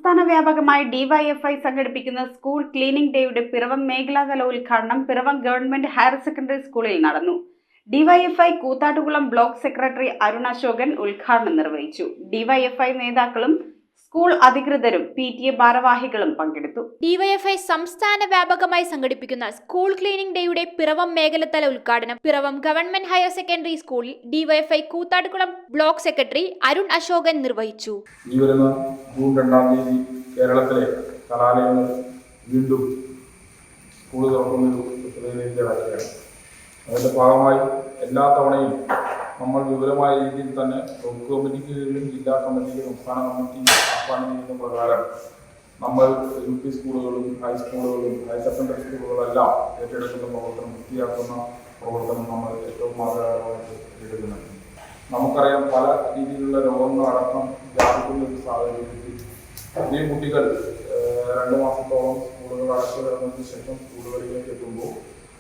സംസ്ഥാന വ്യാപകമായി ഡിവൈഎഫ്ഐ സംഘടിപ്പിക്കുന്ന സ്കൂൾ ക്ലീനിംഗ് ഡേയുടെ പിറവം മേഖലാതല ഉദ്ഘാടനം പിറവം ഗവൺമെന്റ് ഹയർ സെക്കൻഡറി സ്കൂളിൽ നടന്നു. DYFI Koothattukulam block secretary Arun Ashokan ഉദ്ഘാടനം നിർവഹിച്ചു. ഡിവൈഎഫ്ഐ നേതാക്കളും സ്കൂൾ അധികൃതരും PTA ഭാരവാഹികളും പങ്കെടുത്തു. ഡിവൈഎഫ്ഐ സംസ്ഥാന വ്യാപകമായി സംഘടിപ്പിക്കുന്ന സ്കൂൾ ക്ലീനിംഗ് ഡേയുടെ പിറവം മേഖലതല ഉദ്ഘാടനം പിറവം ഗവൺമെന്റ് ഹയർ സെക്കൻഡറി സ്കൂളിൽ DYFI Koothattukulam block secretary Arun Ashokan നിർവഹിച്ചു. ഈ വരുന്ന ജൂൺ 2-ാം തീയതി കേരളത്തിലെ കലാലയങ്ങൾ വീണ്ടും സ്കൂൾ തുറക്കുന്നൊരു അതിന്റെ ഭാഗമായി എല്ലാ തവണയും നമ്മൾ വിപുലമായ രീതിയിൽ തന്നെ ബ്ലോക്ക് കമ്മിറ്റികളിലും ജില്ലാ കമ്മിറ്റിയിലും സംസ്ഥാന കമ്മിറ്റി ആഹ്വാനം ചെയ്യുന്ന പ്രകാരം നമ്മൾ UP സ്കൂളുകളും ഹൈസ്കൂളുകളും ഹയർ സെക്കൻഡറി സ്കൂളുകളെല്ലാം ഏറ്റെടുക്കുന്ന പ്രവർത്തനം വൃത്തിയാക്കുന്ന പ്രവർത്തനം നമ്മൾ ഏറ്റവും മാതൃകാപരമായിട്ട് എടുക്കുന്നുണ്ട്. നമുക്കറിയാം പല രീതിയിലുള്ള രോഗങ്ങളടക്കം വ്യാപിക്കുന്ന ഒരു സാഹചര്യത്തിൽ ഈ കുട്ടികൾ 2 മാസത്തോളം സ്കൂളുകൾ അടച്ചു കിടന്നതിന് ശേഷം സ്കൂളുകളിലേക്ക് എത്തുമ്പോൾ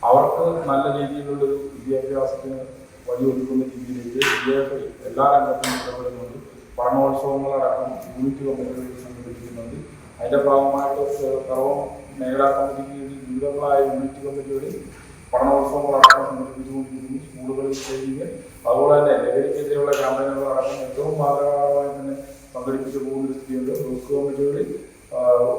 അവർക്ക് നല്ല രീതിയിലുള്ളൊരു വിദ്യാഭ്യാസത്തിന് വഴിയൊരുക്കുന്ന രീതിയിലേക്ക് DFI എല്ലാ രംഗത്തും ഇടപെടുന്നുണ്ട്. പഠനോത്സവങ്ങളടക്കം യൂണിറ്റ് കമ്മിറ്റികൾ സംഘടിപ്പിക്കുന്നുണ്ട്. അതിൻ്റെ ഭാഗമായിട്ട് പിറവം മേഖലാ കമ്മിറ്റിക്ക് വിവിധങ്ങളായ യൂണിറ്റ് കമ്മിറ്റികളിൽ പഠനോത്സവങ്ങളടക്കം സംഘടിപ്പിച്ചുകൊണ്ടിരിക്കുന്നു. സ്കൂളുകളിൽ ട്രെയിനിങ്, അതുപോലെ തന്നെ ലഹരിക്കെതിരെയുള്ള ക്യാമ്പയിനുകളടക്കം ഏറ്റവും മാതൃകാപരമായി തന്നെ സംഘടിപ്പിച്ചു പോകുന്ന സ്ഥിതിയുണ്ട്. ബ്ലോക്ക് കമ്മിറ്റികളിൽ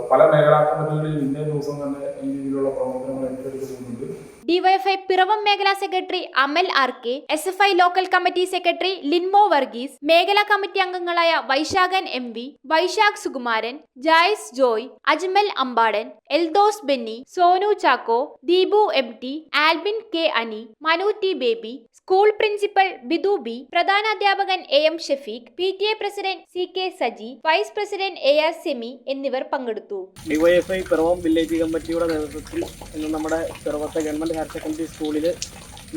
പല മേഖലാ കമ്മിറ്റികളിൽ ഇന്നേ ദിവസം തന്നെ ഈ രീതിയിലുള്ള പ്രവർത്തനങ്ങൾ ഏറ്റെടുത്തു പോകുന്നുണ്ട്. ഡിവൈഎഫ്ഐ പിറവം മേഖലാ secretary Amal RK, SFI local committee secretary Linmo Varghese, മേഖലാ കമ്മിറ്റി അംഗങ്ങളായ Vaisakhan MV, Vaishakh Sukumaran, Jais Joy, Ajmal Ambadan, Eldhose Benny, Sonu Chacko, Deepu MT, Albin K Ani, Manu T Baby, school principal Bidu B, പ്രധാനാധ്യാപകൻ AM Shafeeq, PTA president CK Saji, vice president AR Semi എന്നിവർ പങ്കെടുത്തു. ഡിവൈഎഫ്ഐ പിറവം വില്ലേജ് കമ്മിറ്റിയുടെ നേതൃത്വത്തിൽ ഇന്ന് നമ്മുടെ പിറവത്തെ ഗവൺമെന്റ് ഹയർ സെക്കൻഡറി സ്കൂളിൽ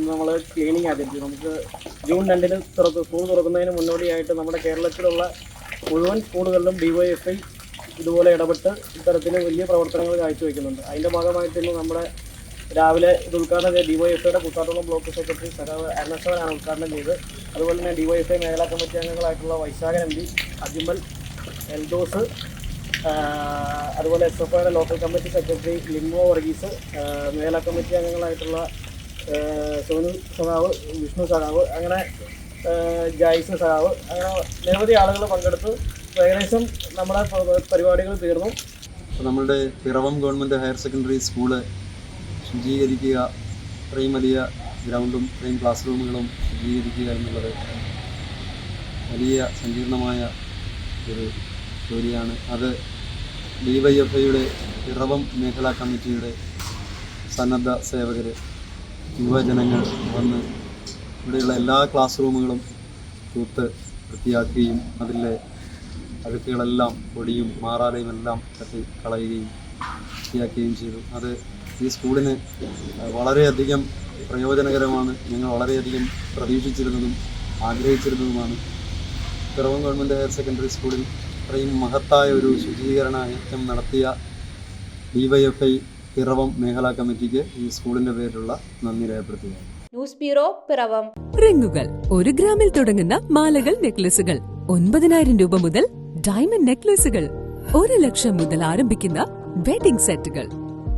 നമ്മൾ ക്ലീനിങ് ആചരിച്ചു. നമുക്ക് ജൂൺ 2-ന് സ്കൂൾ തുറക്കുന്നതിന് മുന്നോടിയായിട്ട് നമ്മുടെ കേരളത്തിലുള്ള മുഴുവൻ സ്കൂളുകളിലും ഡിവൈഎഫ്ഐ ഇതുപോലെ ഇടപെട്ട് ഇത്തരത്തിൽ വലിയ പ്രവർത്തനങ്ങൾ കാഴ്ചവെക്കുന്നുണ്ട്. അതിൻ്റെ ഭാഗമായിട്ട് ഇന്ന് നമ്മുടെ രാവിലെ ഇത് ഉദ്ഘാടനം ചെയ്ത ഡിവൈഎഫ്ഐയുടെ കൂത്താട്ടുകുളം ബ്ലോക്ക് സെക്രട്ടറി അരുൺ അശോകനാണ് ഉദ്ഘാടനം ചെയ്ത്. അതുപോലെ തന്നെ ഡിവൈഎഫ്ഐ മേഖലാ കമ്മിറ്റി അംഗങ്ങളായിട്ടുള്ള വൈശാഖൻ MV, അജ്മൽ, എൽദോസ്, അതുപോലെ SFIയുടെ local committee secretary Linmo Varghese, മേഖലാ കമ്മിറ്റി അംഗങ്ങളായിട്ടുള്ള സോനു സഖാവ്, വിഷ്ണു സഖാവ്, അങ്ങനെ ജായ്സ് സഖാവ്, അങ്ങനെ നിരവധി ആളുകൾ പങ്കെടുത്ത് ഏകദേശം നമ്മുടെ പരിപാടികൾ തീർന്നു. നമ്മളുടെ Piravom government higher secondary school ശുചീകരിക്കുക, ഇത്രയും വലിയ ഗ്രൗണ്ടും ഇത്രയും ക്ലാസ് റൂമുകളും ശുചീകരിക്കുക എന്നുള്ളത് വലിയ സങ്കീർണമായ ഒരു ജോലിയാണ്. അത് ഡിവൈഎഫ്ഐയുടെ പിറവം മേഖലാ കമ്മിറ്റിയുടെ സന്നദ്ധ സേവകർ, യുവജനങ്ങൾ വന്ന് ഇവിടെയുള്ള എല്ലാ ക്ലാസ് റൂമുകളും തൂത്ത് വൃത്തിയാക്കുകയും അതിലെ അഴുക്കുകളെല്ലാം പൊടിയും മാറാലയും എല്ലാം തട്ടി കളയുകയും വൃത്തിയാക്കുകയും ചെയ്തു. അത് ഈ സ്കൂളിന് വളരെയധികം പ്രയോജനകരമാണ്. ഞങ്ങൾ വളരെയധികം പ്രതീക്ഷിച്ചിരുന്നതും ആഗ്രഹിച്ചിരുന്നതുമാണ്. പിറവം ഗവൺമെൻറ് ഹയർ സെക്കൻഡറി സ്കൂളിൽ ഇത്രയും മഹത്തായ ഒരു ശുചീകരണ യജ്ഞം നടത്തിയ ഡിവൈഎഫ്ഐ പിറവം മേഖലാ കമ്മിറ്റിക്ക് ഈ സ്കൂളിൻ്റെ പേരിലുള്ള നന്ദി രേഖപ്പെടുത്തുകയാണ്. News bureau Piravom. റിങ്ങുകൾ 1 ഗ്രാമിൽ തുടങ്ങുന്ന മാലകൾ, നെക്ലസുകൾ 9,000 രൂപ മുതൽ ഡയമണ്ട് നെക്ലസുകൾ 1 ലക്ഷം മുതൽ ആരംഭിക്കുന്ന വെഡിംഗ് സെറ്റുകൾ,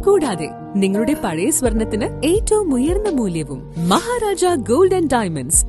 കൂടാതെ നിങ്ങളുടെ പഴയ സ്വർണത്തിന് ഏറ്റവും ഉയർന്ന മൂല്യവും മഹാരാജ ഗോൾഡ് ആൻഡ് ഡയമണ്ട്സ്